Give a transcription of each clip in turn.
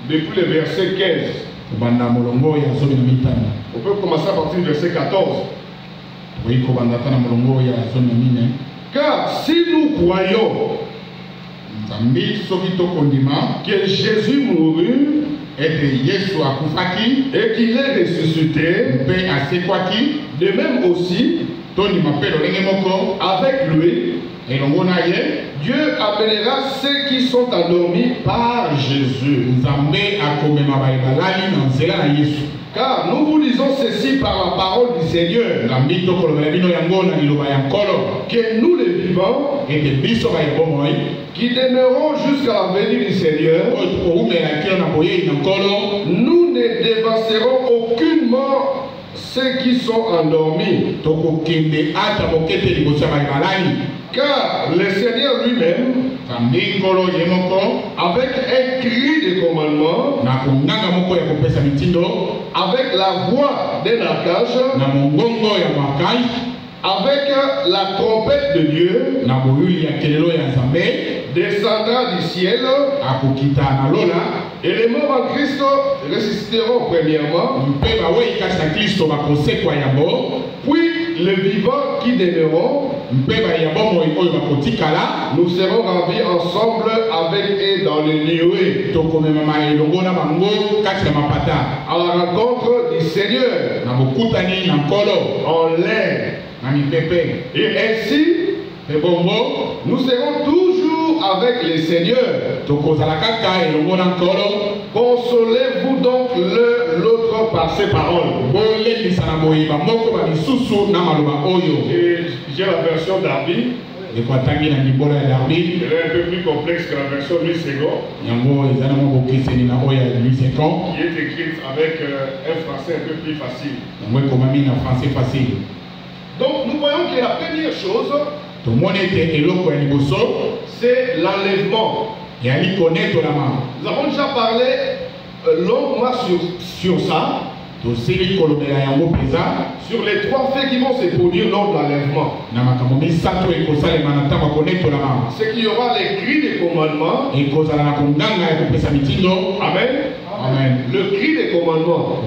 depuis le verset 15. On peut commencer à partir du verset 14. Car si nous croyons que Jésus mourut et qu'il est ressuscité, de même aussi, avec lui, Dieu appellera ceux qui sont endormis par Jésus. Car nous vous disons ceci par la parole du Seigneur, que nous les vivants, qui demeurons jusqu'à la venue du Seigneur, nous ne dévancerons aucunement ceux qui sont endormis. Car le Seigneur lui-même, avec un cri de commandement, avec la voix d'un archange, avec la trompette de Dieu, descendra du ciel, et les morts en Christ ressusciteront premièrement, puis les vivants qui demeuront, nous serons ravis ensemble avec eux dans les nuées, à la rencontre du Seigneur, en l'air. Et ainsi, nous serons toujours avec les seigneurs. Consolez-vous donc l'autre par ces paroles. J'ai la version d'Arby. Elle est un peu plus complexe que la version Louis II, qui est écrite avec un français un peu plus facile. Donc nous voyons que la première chose, c'est l'enlèvement. Nous avons déjà parlé longuement sur ça. Sur les trois faits qui vont se produire lors de l'enlèvement. C'est qu'il y aura les cris des commandements. Amen. Amen. Le cri des commandements.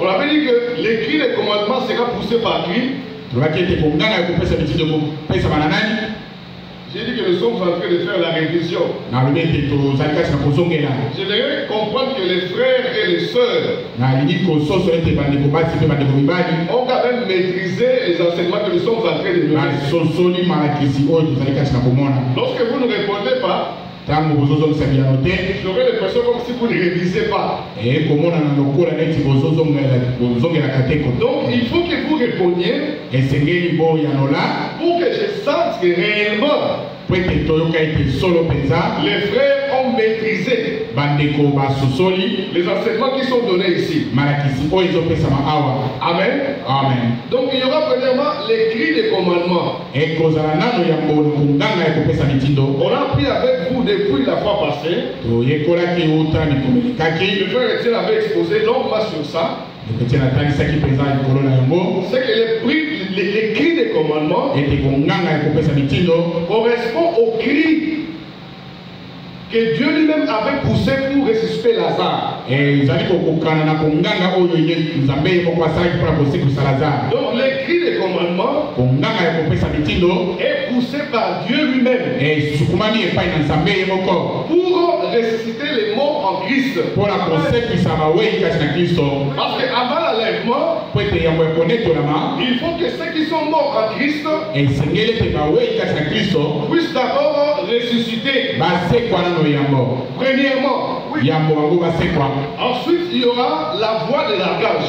On avait dit que les cris des commandements sera poussé par qui? J'ai dit que nous sommes en train de faire la révision. J'aimerais comprendre que les frères et les sœurs ont quand même maîtrisé les enseignements que nous sommes en train de donner. Lorsque vous ne répondez pas, j'aurais l'impression comme si vous ne révisez pas. Donc il faut que vous répondiez pour que je sente que réellement les frères ont maîtrisé les enseignements qui sont donnés ici. Amen. Amen. Donc il y aura premièrement les cris des commandements. On a appris avec vous depuis la fois passée. Le frère Etienne avait exposé longuement sur ça. C'est que les cris des commandements correspondent aux cris que Dieu lui-même avait poussé pour ressusciter Lazare. Donc les cris des commandements est poussé par Dieu lui-même pour ressusciter les morts en Christ. Parce qu'avant l'enlèvement, il faut que ceux qui sont morts en Christ puissent d'abord ressusciter. Premièrement, oui. Ensuite, il y aura la voix de l'archange.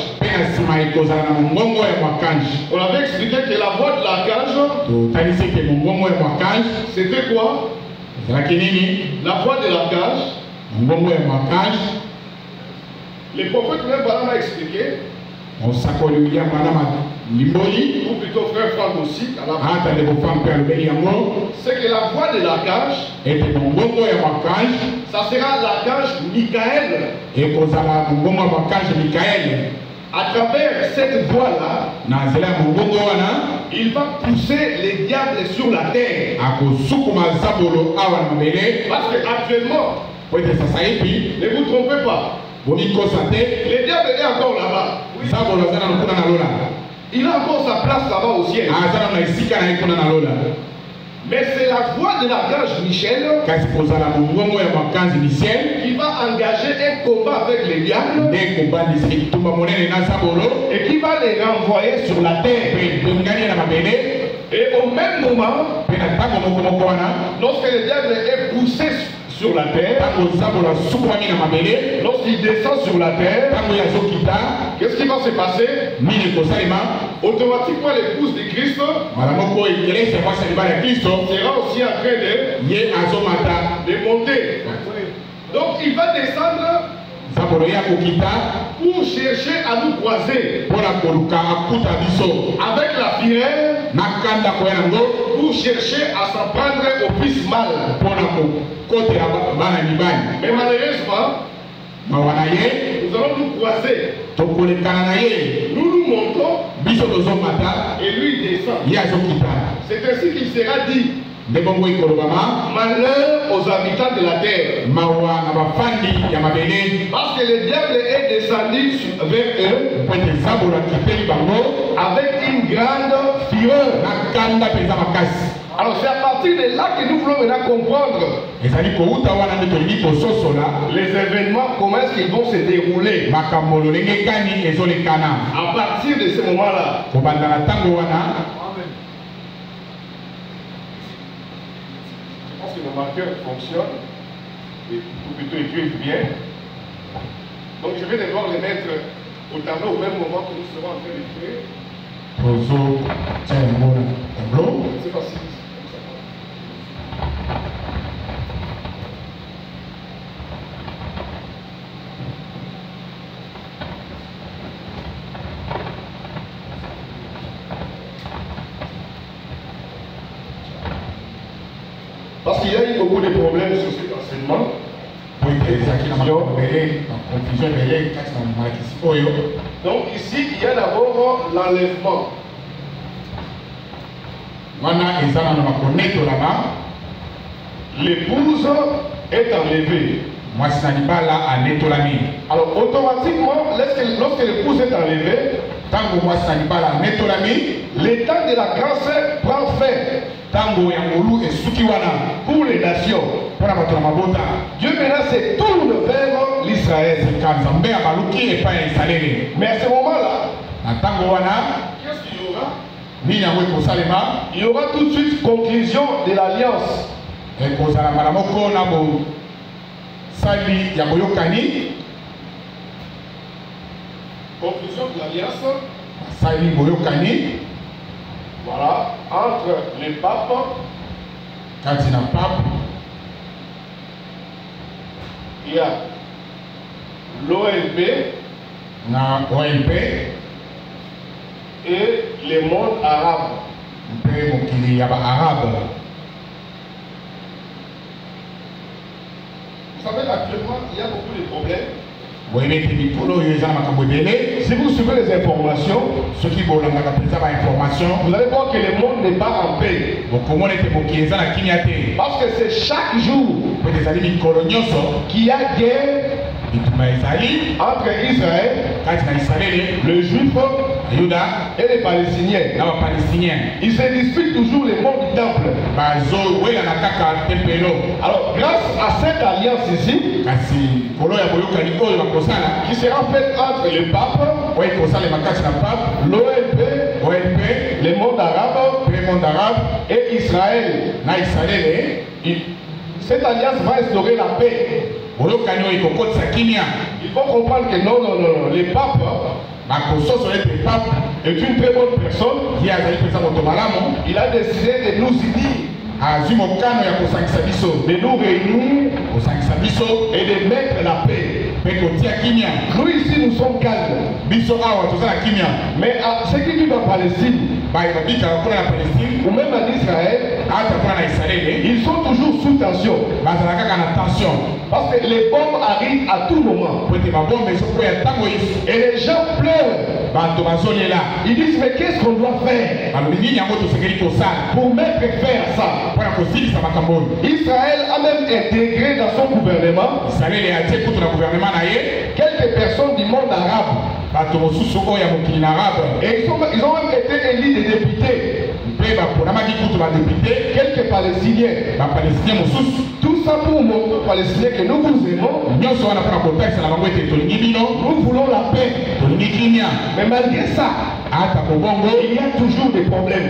On avait expliqué que la voix de l'archange, c'était quoi? La voix de l'archange. Les prophètes même Balaam a expliqué. Ou plutôt frère Franck aussi. C'est que la voix de l'archange, ça sera l'archange Michael. À travers cette voix-là, il va pousser les diables sur la terre. Parce qu'actuellement, Ne vous trompez pas. Le diable est encore là-bas. Il a encore sa place là-bas au ciel. Mais c'est la voix de l'archange Michel qui va engager un combat avec les diables et qui va les renvoyer sur la terre. Et au même moment, lorsque le diable est poussé sur la terre, lorsqu'il descend sur la terre, qu'est-ce qui va se passer? Automatiquement, l'épouse de Christ sera aussi en train de monter. Donc il va descendre pour chercher à nous croiser avec la fureur, pour chercher à s'en prendre au fils mal. Mais malheureusement, nous allons nous croiser. Nous nous montons et lui descend. C'est ainsi qu'il sera dit. Malheur aux habitants de la terre. Parce que le diable est descendu vers eux avec une grande fureur. Alors c'est à partir de là que nous voulons maintenant comprendre les événements, comment est-ce qu'ils vont se dérouler. À partir de ce moment-là. Le marqueur fonctionne, et plutôt écrire bien. Donc je vais devoir les mettre au tableau au même moment que nous serons en train d'écrire. Je ne sais pas si ça parce qu'il y a eu beaucoup de problèmes sur cet enseignement. Donc ici, il y a d'abord l'enlèvement. L'épouse est enlevée. Alors automatiquement, lorsque l'épouse est enlevée, l'état de la grâce prend fin. Pour les nations. Dieu maintenant se tourne vers l'Israël. Mais à ce moment-là, qu'est-ce qu'il y aura? Il y aura tout de suite conclusion de l'alliance. Conclusion de l'alliance. Voilà, entre les papes, il y a l'OLP et le monde arabe. Vous savez, actuellement, il y a beaucoup de problèmes. Si vous suivez les informations, vous allez voir que le monde n'est pas en paix. Parce que c'est chaque jour qu'il y a guerre entre Israël, le juif et les Palestiniens. Ils se disputent toujours le monde du temple. Alors, grâce à cette alliance ici, qui sera faite entre le pape, l'OLP, le monde arabe et Israël. Cette alliance va instaurer la paix. Il faut comprendre que non, les papes est une très bonne personne. Il a décidé de nous unir, de nous réunir et de mettre la paix. Nous ici nous sommes calmes. Mais à ceux qui vivent en Palestine ou même en Israël, ils sont toujours sous tension. Parce que les bombes arrivent à tout moment. Et les gens pleurent. Ils disent mais qu'est-ce qu'on doit faire pour mettre fin à ça? Israël a même intégré dans son gouvernement quelques personnes du monde arabe. Et ils ont même été élus des députés. Quelques Palestiniens. Tout ça pour montrer aux Palestiniens que nous vous aimons. Nous voulons la paix. Mais malgré ça, il y a toujours des problèmes.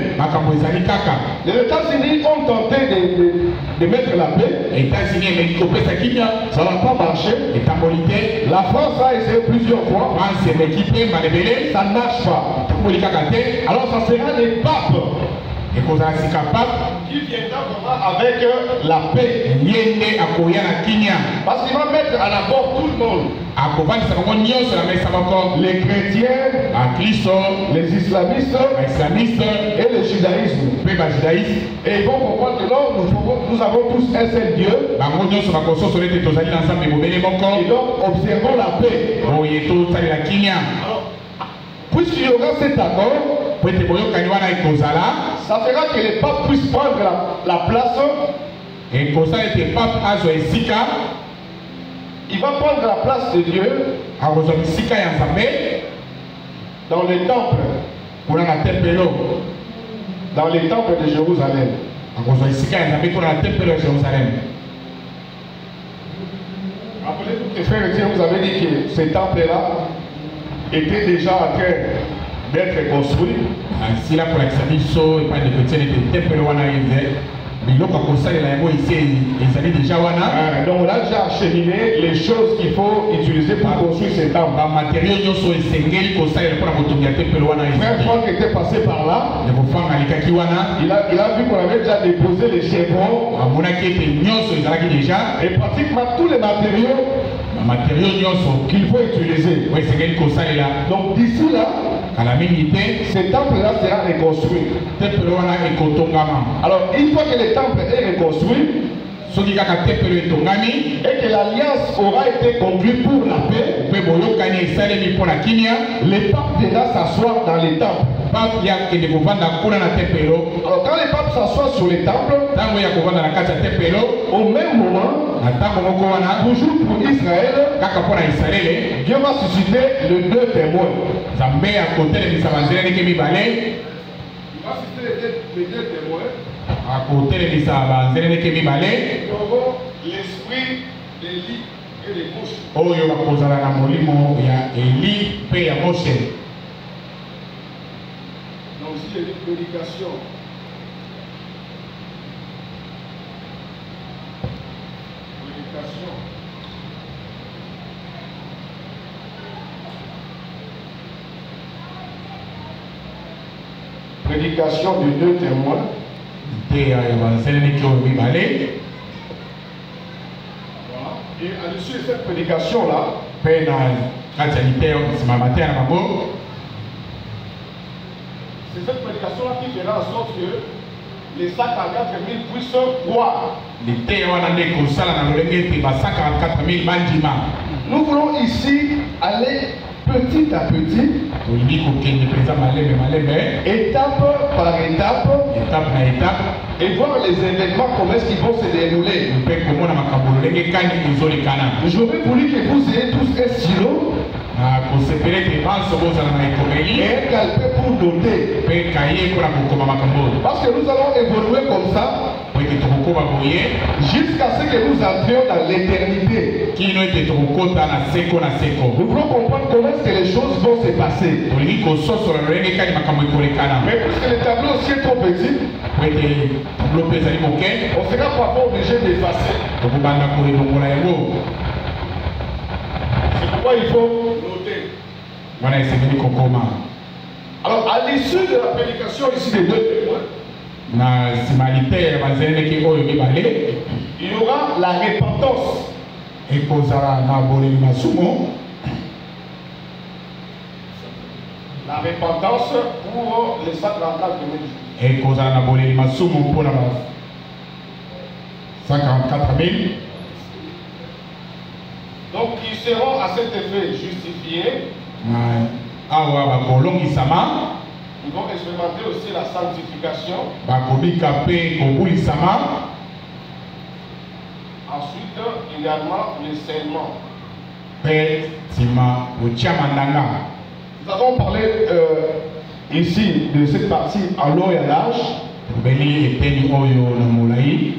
Les États-Unis ont tenté de mettre la paix. Ça n'a pas marché. La France a essayé plusieurs fois. Ça ne marche pas. Alors ça sera les papes qui viendra vraiment avec la paix. Parce qu'il va mettre à la porte tout le monde. Les chrétiens, les islamistes et le judaïsme. Et ils vont comprendre que non, nous avons tous un seul Dieu. Et donc observons la paix. Alors, puisqu'il y aura cet accord, ça fera que les papes puissent prendre la place. Il va prendre la place de Dieu dans les temples. Dans les temples de Jérusalem. Rappelez-vous que frères et sœurs, vous avez dit que ces temples-là étaient déjà en train d'être construits. Donc on a déjà acheminé les choses qu'il faut utiliser pour construire ces temples. Frère Franck était passé par là. Il a vu qu'on avait déjà déposé les chevrons. Et pratiquement tous les matériaux qu'il faut utiliser. Donc d'ici là, ce temple-là sera reconstruit. Alors, une fois que le temple est reconstruit et que l'alliance aura été conclue pour la paix, les papes viendront s'asseoir dans les temples. Alors, quand les papes s'assoient sur les temples, au même moment, toujours pour Israël, Dieu va susciter les deux témoins. Il va susciter les deux témoins. L'esprit d'Élie et de Moïse. Donc si il y a une prédication, prédication de deux témoins. Et à l'issue de cette prédication-là, cette prédication-là qui fera en sorte que les 144 000 puissent croire. Nous voulons ici aller petit à petit, étape par étape, et voir les événements, comment est-ce qu'ils vont se dérouler. J'aurais voulu que vous ayez tous un stylo et un calepin pour noter. Parce que nous allons évoluer comme ça jusqu'à ce que nous entrions dans l'éternité. Nous voulons comprendre comment est-ce que les choses vont se passer. Mais puisque le tableau aussi est trop petit, on sera parfois obligé d'effacer. C'est pourquoi il faut noter. Alors, à l'issue de la prédication ici des deux témoins, il y aura la repentance. La repentance pour les 144 000. Donc, ils seront à cet effet justifiés. awa bakolongisama. Ils vont expérimenter aussi la sanctification. Bakobika pe kobulisama. Ensuite, également le scellement. Pe tima otiamandanga. Nous avons parlé ici de cette partie à l'eau et à l'âge. Beli eteni oyo na molai.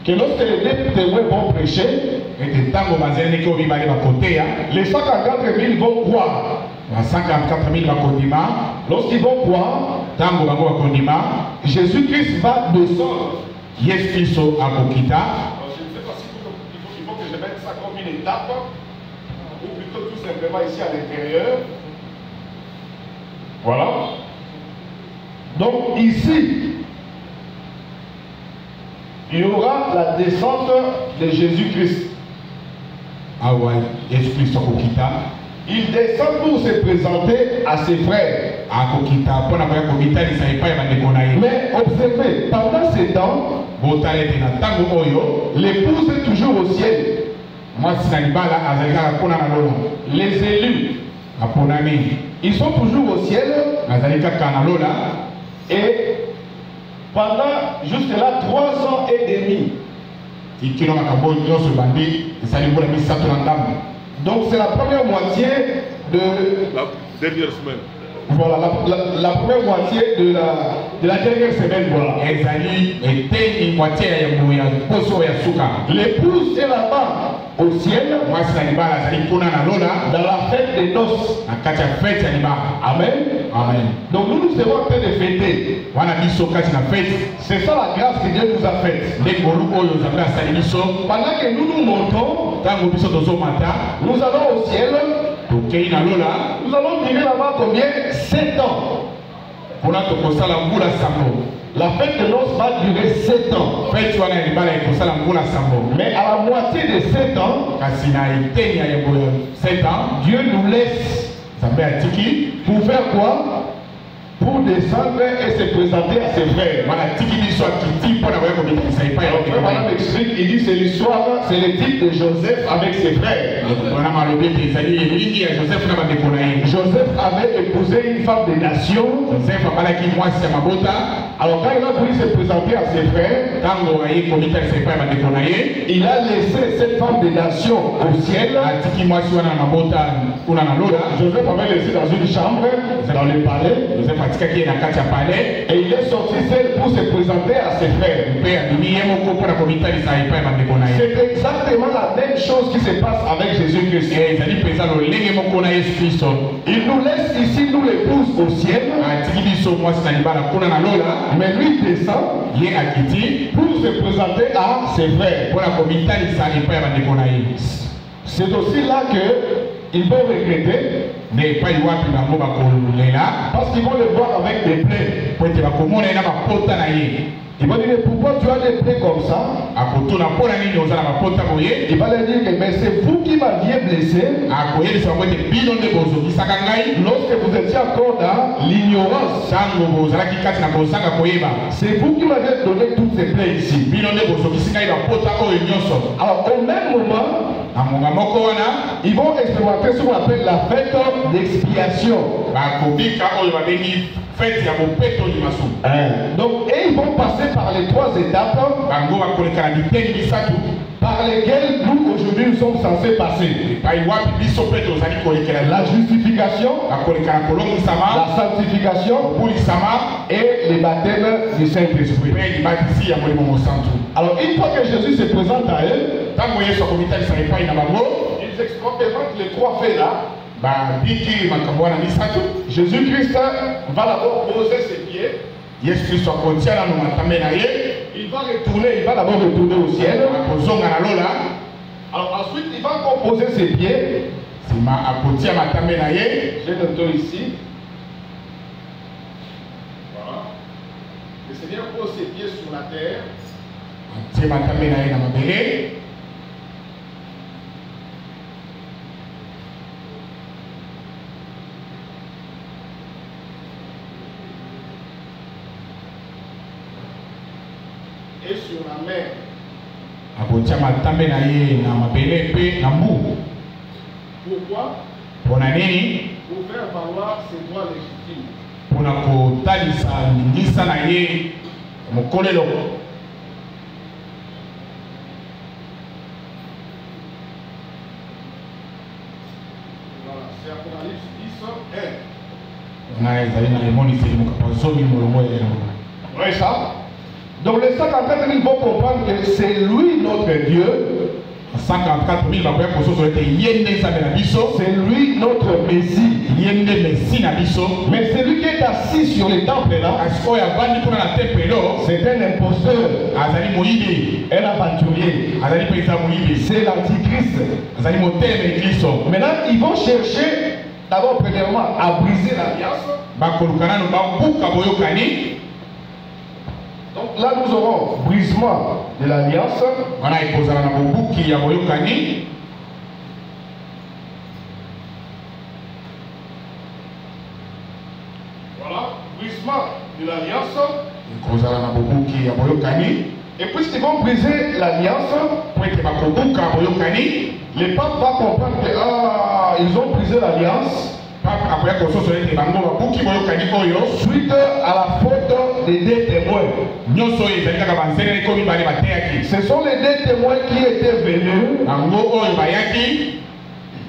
Que lorsque les deux témoins vont prêcher, Ete tango bazeli ko bibali bakoteya. les 144 000 vont croire. Ba 144 000 bakondima. Lorsqu'ils vont croire, Tango bango bakondima. Jésus-Christ va descendre. Yesu Kristo akokita. Je ne sais pas si il faut que je mette ça comme une étape, ou plutôt tout simplement ici à l'intérieur. Voilà. Donc ici, il y aura la descente de Jésus-Christ. Awa Yesu Kristo akokita. Il descend pour se présenter à ses frères. Akokita pona koya komitalisa epai ya bandeko na ye. Mais observez, pendant ces temps, Botala ete na tango oyo l'épouse est toujours au ciel. mwasi na libala azali kaka mpona na lola. Les élus, Aponami ils sont toujours au ciel. azali kaka na lola. Et pendant jusque-là 3 ans et demi. Tikino makambo nyonso bandi esali mbula misato na ndambo. Donc c'est la première moitié de La dernière semaine. voilà la première moitié de la dernière semaine. Voilà. Ezali eteni moitié ya yambo ya poso ya suka. L'épouse est là-bas au ciel Mwasi na libala azali mpona na lola dans la fête des noces. na kati ya fete ya libala. Amen. Amen. Donc nous serons en train de fêter. Wana biso kati na fete. C'est ça la grâce que Dieu nous a faite. Nde ngolu oyo nzambe asali biso. Pendant que nous montons, Tango biso tozomata nous allons au ciel. tokei na lola Nous allons durer là-bas combien? 7 ans. mpona tokosala mbula sambo. La fête de noces va durer 7 ans. Fete wana ya libala ekosala mbula sambo. Mais à la moitié de 7 ans, Kasi na eteni ya yambo ya 7 ans Dieu nous laisse. nzambe atiki Pour faire quoi? Pour descendre et se présenter à ses frères. wana atiki biso akiti mpona koya komitalisa epai ya Alors, frère bandeko na Madame ye. explique, il dit c'est l'histoire, c'est le titre de Joseph avec ses frères. wana malobi ete ezali elingi ya joseph na bandeko na ye. Joseph avait épousé une femme des nations. joseph abalaki mwasi ya mabota. Alors quand il a voulu se présenter à ses frères, Tango aye komitalisa epai ya bandeko na ye. il a laissé cette femme des nations au ciel. Atiki mwasi wana na mabota kuna na lola. Joseph avait laissé dans une chambre, dans le palais. joseph atikaki ye na kati ya palais. Et il est sorti seul pour se présenter à ses frères. mpe abimi ye moko mpona komitalisa epai ya bandeko na ye. C'est exactement la même chose qui se passe avec Jésus-Christ. ezali mpenza lolenge moko na yesu kristo. Il nous laisse ici, nous l'épouse au ciel. atiki biso mwasi na libala kuna na lola. Mais lui descend ye akiti pour se présenter à ses frères. mpona komitalisa epai ya bandeko na ye. C'est aussi là que ils vont regretter nde epai wapi bango bakolela parce qu'ils vont le voir avec des plaies. po ete bakomona ye na bapota na ye. Ils vont dire pourquoi tu as des plaies comme ça? akotuna mpona nini oza na bapota boye. Il va leur dire que mais c'est vous qui m'aviez blessé akoyebisa bango ete bino nde bozokisaka ngai lorsque vous étiez encore dans l'ignorance. ntango bozalaki kati na kozanga koyeba. C'est vous qui m'avez donné toutes ces plaies ici. bino nde bozokisi ngai bapota oyo nyonso. Alors au même moment, na monga moko wana ils vont expérimenter ce qu'on appelle la fête d'expiation. bakobika oyo babengi fete ya bopetoli masumu. Donc, et ils vont passer par les 3 étapes bango bakolekala biteni bisatu par lesquelles nous aujourd'hui nous sommes censés passer. epai wapi biso mpe tozali kolekela La justification, bakolekala kolongisama la sanctification kobulisama et le baptême du Saint-Esprit. mpe libatisi ya molimo mosantu. Alors, une fois que Jésus se présente à eux, ntango yesu akomitalisa epai na bango ils expérimentent les 3 faits là. babiki makambo wana misatu. Jésus-Christ va d'abord poser ses pieds. yesu kristo akotia nano matambe na ye. Il va retourner, il va d'abord retourner au ciel. akozonga na lola. Alors ensuite, il va encore poser ses pieds. nsima akotia matambe na ye. J'ai le dos ici. Voilà. Le Seigneur pose ses pieds sur la terre. atie matambe na ye na mabele. Et sur la mer. akotia matambe na ye na mabele mpe na mbu. Pourquoi? mpona nini? pour faire valoir ses droits légitimes. Pona kotalisa ndingisa na ye mokolelo. Voilà, c'est Apocalypse 10, 1. On a ezali na lemoni c'est mon zomi molongo ya elongo. Oui, ça. Donc les 144 000 vont comprendre que c'est lui notre Dieu. 144 000 bakoya kososo ete yende nzambe na biso. C'est lui notre Messie. Yende Messie na biso. Mais celui qui est assis sur le temple là, Kasi oyo avandi kuna na temple lo, c'est un imposteur, azali moyibi, un aventurier. azali mpenza moyibi, C'est l'antichrist. azali motelemi Kristo. Maintenant, ils vont chercher d'abord premièrement à briser l'alliance. Bakoluka nanu babuka boyokani. Donc là, nous aurons brisement de l'alliance. Wana ekozala na bobuki ya boyokani. Voilà, brisement de l'alliance. Ekozala na bobuki ya boyokani. Et puisqu'ils vont briser l'alliance, Po ete bakobuka boyokani, les papes vont comprendre que ils ont brisé l'alliance pape akoya kososo ete bango babuki boyokani oyo suite à la faute des deux témoins. nyonso oyo ezali kaka banzeleli ko mibale bateyaki. Ce sont les deux témoins qui étaient venus Bango oyo bayaki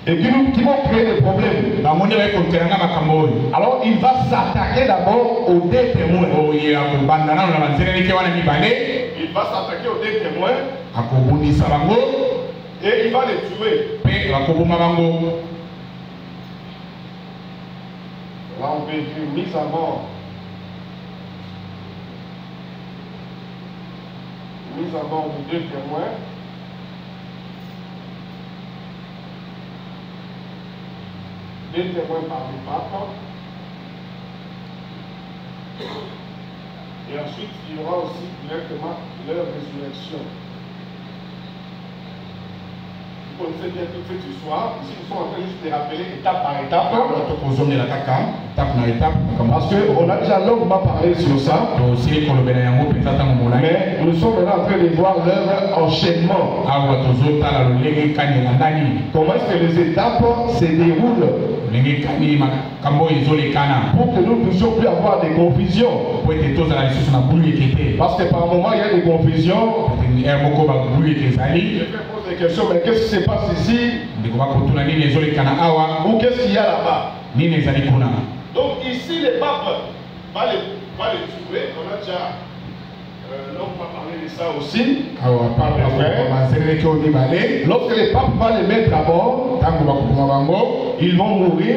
et qui vont créer des problèmes. bango nde bayekokelanga makambo oyo. Alors il va s'attaquer d'abord aux deux témoins. oyo akobanda nano na banzeleli ke wana mibale, Il va s'attaquer aux deux témoins akobundisa bango et il va les tuer. mpe bakoboma bango. Là on peut écrire mise à mort. Mise à mort de deux témoins. Deux témoins par le pape. Et ensuite, il y aura aussi directement leur résurrection. Vous connaissez bien toute cette histoire. Ici, nous sommes en train juste de rappeler étape par étape. tokozongela kaka étape na étape Parce qu'on a déjà longuement parlé sur ça. tosili kolobela yango mpenza ntango molai. Mais nous sommes maintenant en train de voir leur enchaînement. awa tozotala lolenge ekani elandani, Comment est-ce que les étapes se déroulent lolenge ekani makambo oyo ezolekana pour que nous ne puissions plus avoir des confusions. po ete tozala lisusu na buluyeke te. Parce que par moment, il y a des confusions. ere moko babuluyeke ezali, Je vais poser des questions, mais qu'est-ce qui se passe ici ndeko bakotuna nini ezolekana awa, ou qu'est-ce qu'il y a là-bas? nini ezali kuna. Donc ici, le pape va les tuer. On a déjà longuement parlé de ça aussi. awa banzeleleki oyo mibale, Lorsque le pape va les mettre à mort, ntango bakoboma bango ils vont mourir,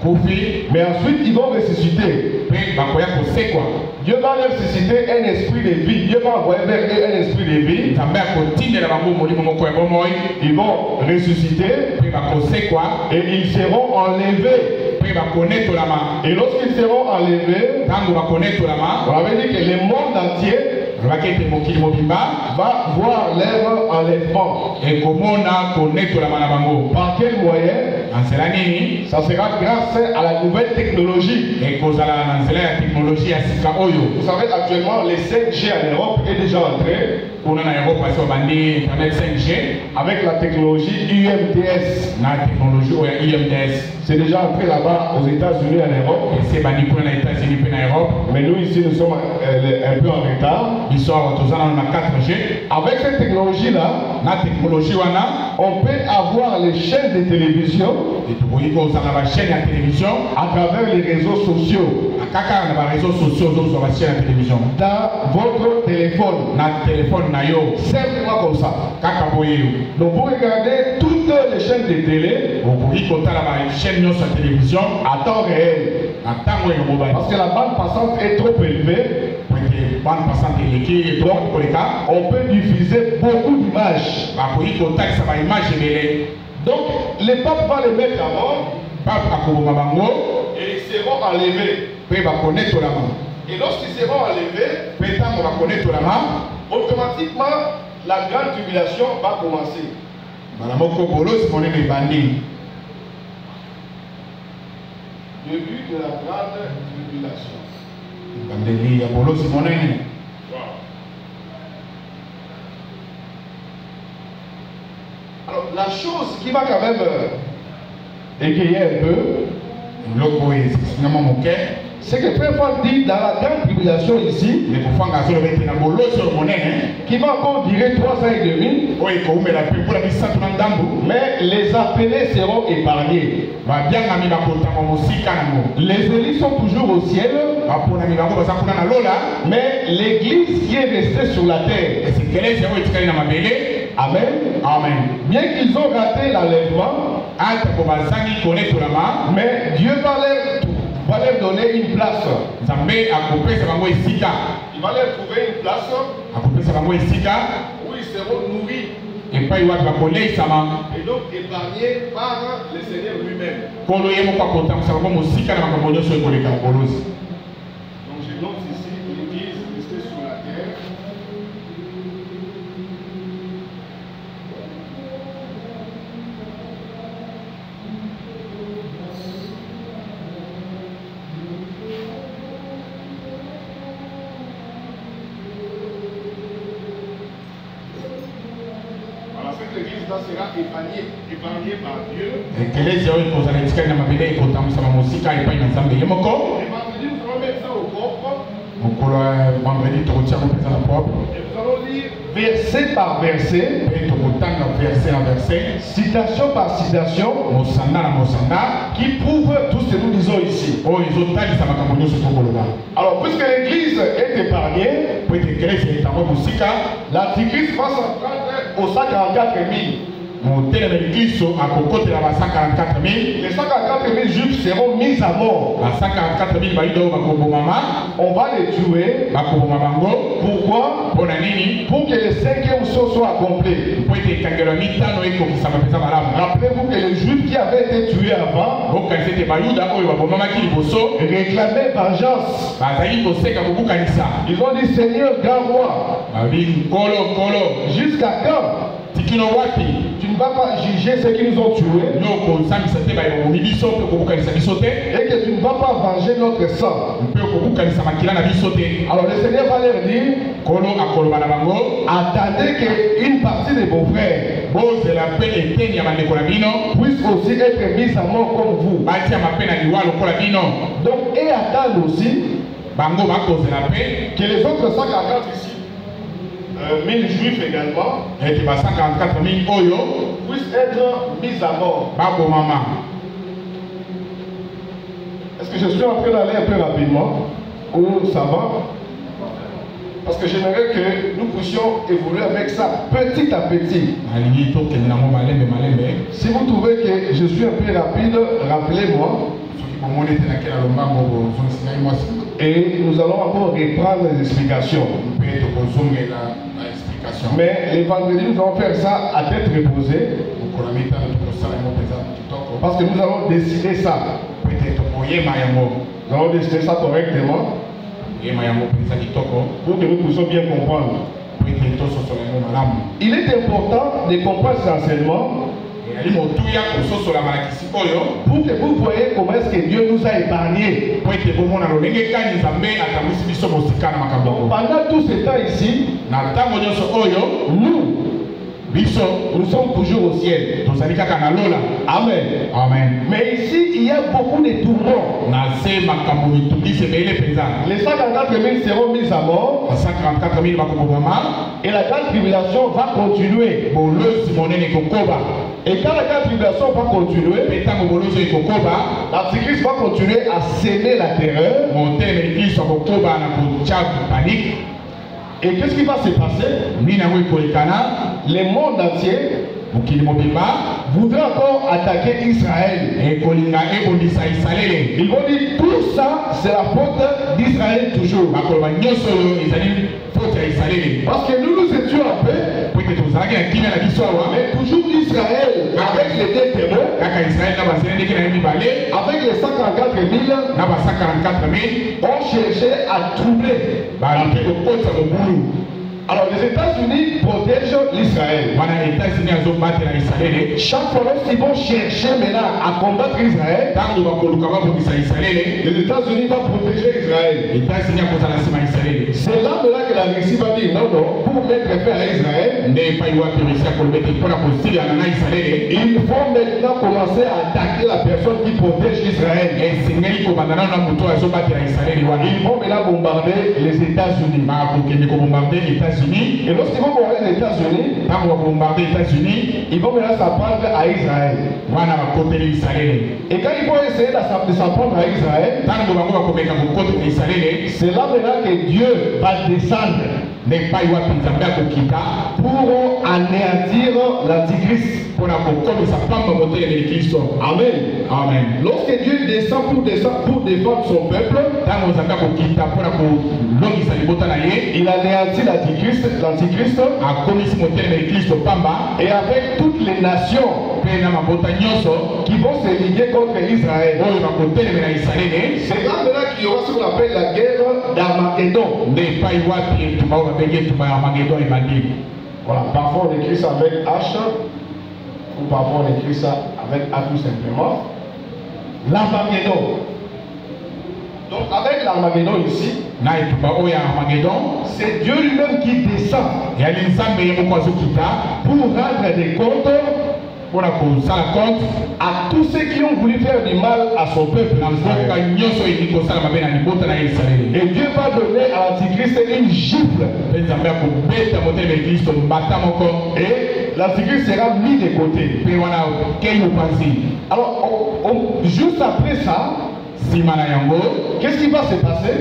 bakufi, mais ensuite ils vont ressusciter. mpe bakoya kosekwa. Dieu va leur susciter un esprit de vie. Dieu va envoyer vers eux un esprit de vie. nzambe akotindela bango molimo moko ya bomoi, Ils vont ressusciter mpe bakosekwa, et ils seront enlevés. mpe bakonetolama. Et lorsqu'ils seront enlevés, Ntango bakonetolama, on avait dit que le monde entier olobaki ete mokili mobimba va voir leur enlèvement. ekomona konetolama na bango. Par quel moyen? Na nzela nini? Ça sera grâce à la nouvelle technologie. Ekozala na nzela ya teknologie ya sika oyo. Vous savez, actuellement, les 5G en Europe est déjà entré Kuna na Europe basi babandi internet 5G avec la technologie UMTS. na teknologie oyo ya IMDS. C'est déjà entré là-bas aux États-Unis en Europe. ese bandi kuna na États-Unis mpe na Europe. Mais nous, ici, nous sommes un peu en retard. Biso awa toza nano na 4G. Avec cette technologie-là, Na teknologie wana on peut avoir les chaînes de télévision tokoki kozala bachaîne ya télévision à travers les réseaux sociaux kaka na baréseaux sociaux ozozwa bachaîne ya télévision dans votre téléphone. na telefone na yo Simplement comme ça. kaka boye. Donc vous regardez toutes les chaînes de télé okoki kotala bachaîne nyonso ya télévision à temps réel. na ntango oyo mobali Parce que la bande passante est trop élevée. po ete bande passante eleki etokaki koleka, On peut diffuser beaucoup d'images. bakoki kotalisa baimage ebele. Donc les papes vont les mettre à mort pape akoboma bango et ils seront enlevés. mpe bakonetolama. Et lorsqu'ils seront enlevés, mpe ntango bakonetolama, automatiquement la grande tribulation va commencer. mbala moko bolosi monene ebandi. Début de la grande tribulation. ebandeli ya bolosi monene. Alors la chose qui va quand même égayer un peu, Ce que Frère Franck dit dans la grande tribulation ici, qui va encore durer 3 ans et demi, mais les appelés seront épargnés. Les élus sont toujours au ciel, mais l'église qui est restée sur la terre. Amen. Amen. Bien qu'ils ont raté l'enlèvement, mais Dieu va leur donner une place. Il va leur trouver une place où ils seront nourris et donc épargnés par le Seigneur lui-même. Donc je note ici l'église restée sur la terre. Sera épargné par Dieu. Et vendredi, nous allons mettre ça au propre. Et nous allons lire verset par verset, citation par citation, qui prouve tout ce que nous disons ici. Alors, puisque l'église est épargnée, l'antichrist va s'en prendre aux 144 000. Les 144 000 juifs seront mis à mort. On va les tuer. Pourquoi? Pour que le 5e saut soit accompli. Rappelez-vous que les juifs qui avaient été tués avant réclamaient vengeance. Ils ont dit Seigneur, garde-moi. Jusqu'à quand? Tu ne vas pas juger ceux qui nous ont tués et que tu ne vas pas venger notre sang. Alors le Seigneur va leur dire, attendez qu'une partie de vos frères puisse aussi être mise à mort comme vous. Donc et attendez aussi que les autres 144 ici 1000 juifs également puissent être mis à mort. Est-ce que je suis en train d'aller un peu rapidement ou ça va? Parce que j'aimerais que nous puissions évoluer avec ça petit à petit. Si vous trouvez que je suis un peu rapide, rappelez-moi. Et nous allons encore reprendre les explications. Mais les vendredis, nous allons faire ça à tête reposée. Parce que nous allons décider ça. Nous allons décider ça correctement. Pour que nous puissions bien comprendre. Il est important de comprendre cet enseignement pour que vous voyez comment est-ce que Dieu nous a épargnés. Pendant tout ce temps ici, nous sommes toujours au ciel. Amen. Amen. Mais ici, il y a beaucoup de tourments. Les 144 000 seront mis à mort. Et la grande tribulation va continuer. Et quand la grande tribulation va continuer, l'antichrist va continuer à semer la terreur. Et qu'est-ce qui va se passer? Le monde entier voudrait encore attaquer Israël. Ils vont dire tout ça, c'est la faute d'Israël toujours. Parce que nous étions en paix, mais toujours Israël, avec les deux témoins, avec les 144 000, ont cherché à troubler. Alors les États-Unis protègent l'Israël. Chaque fois qu'ils vont chercher maintenant à combattre Israël, les États-Unis vont protéger Israël. C'est là maintenant que la Russie va dire non, non, pour mettre fin à Israël, il faut maintenant commencer à attaquer la personne qui protège Israël. Ils vont maintenant bombarder les États-Unis. Et lorsqu'ils vont bombarder les États-Unis, ils vont maintenant s'apprendre à Israël. Et quand ils vont essayer de s'apprendre à Israël, c'est là maintenant que Dieu va descendre pour anéantir l'Antichrist. Amen. Amen. Lorsque Dieu descend pour défendre son peuple, il anéantit l'Antichrist, et avec toutes les nations qui vont se liguer contre Israël. C'est là maintenant qu'il y aura ce qu'on appelle la guerre d'Armageddon. Voilà, parfois on écrit ça avec H, ou parfois on écrit ça avec A tout simplement. L'Armageddon. Donc avec l'Armageddon ici, c'est Dieu lui-même qui descend pour rendre des comptes à tous ceux qui ont voulu faire du mal à son peuple. Et Dieu va donner à l'Antichrist une gifle. Et l'Antichrist sera mis de côté. Alors, juste après ça, qu'est-ce qui va se passer?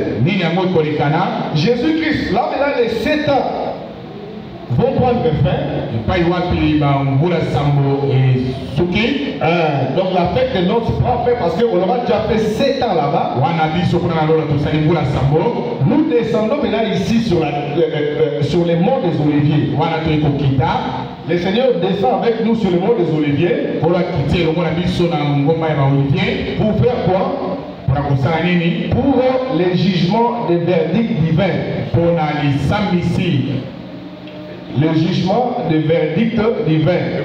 Jésus-Christ, là maintenant les 7 ans vont prendre fin. Donc la fête de noces prend fin parce qu'on aura déjà fait 7 ans là-bas. Nous descendons maintenant ici sur les monts des Oliviers. Le Seigneur descend avec nous sur le mont des Oliviers. Pour faire quoi? Pour les jugements des verdicts divins. Le jugement des verdicts divins.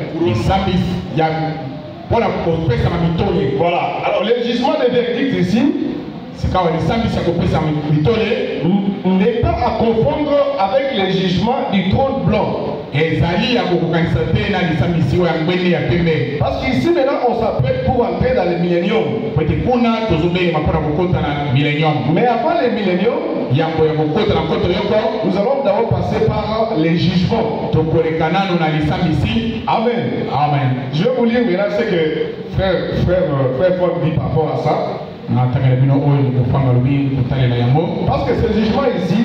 Voilà. Alors le jugement des verdicts ici n'est pas à confondre avec le jugement du trône blanc. Parce qu'ici maintenant on s'apprête pour entrer dans le millénium. Mais avant le millénium, nous allons d'abord passer par les jugements. Amen. Amen. Je vais vous lire maintenant ce que frère Paul dit par rapport à ça. Parce que ce jugement ici,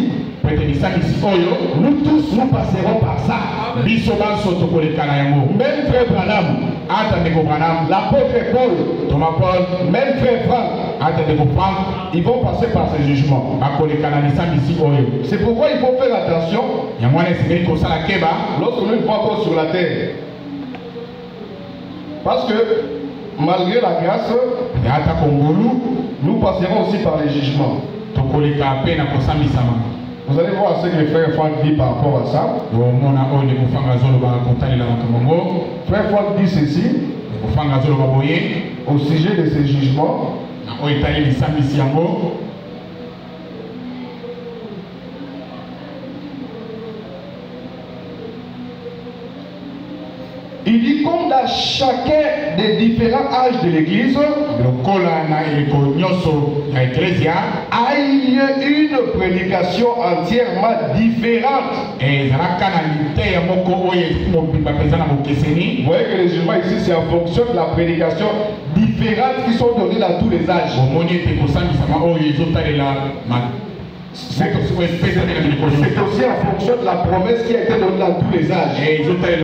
nous tous nous passerons par ça. Même frère Branham, l'apôtre Paul, même frère Franck, ils vont passer par ce jugement. C'est pourquoi il faut faire attention lorsque nous sommes encore sur la terre. Parce que malgré la grâce, nous passerons aussi par les jugements. Vous allez voir ce que le frère Franck dit par rapport à ça. Frère Franck dit ceci au sujet de ces jugements. Il dit comme dans chacun des différents âges de l'Église, a une prédication entièrement différente. Vous voyez que les jugements ici, c'est en fonction de la prédication différente qui sont données dans tous les âges. C'est aussi en fonction de la promesse qui a été donnée dans tous les âges.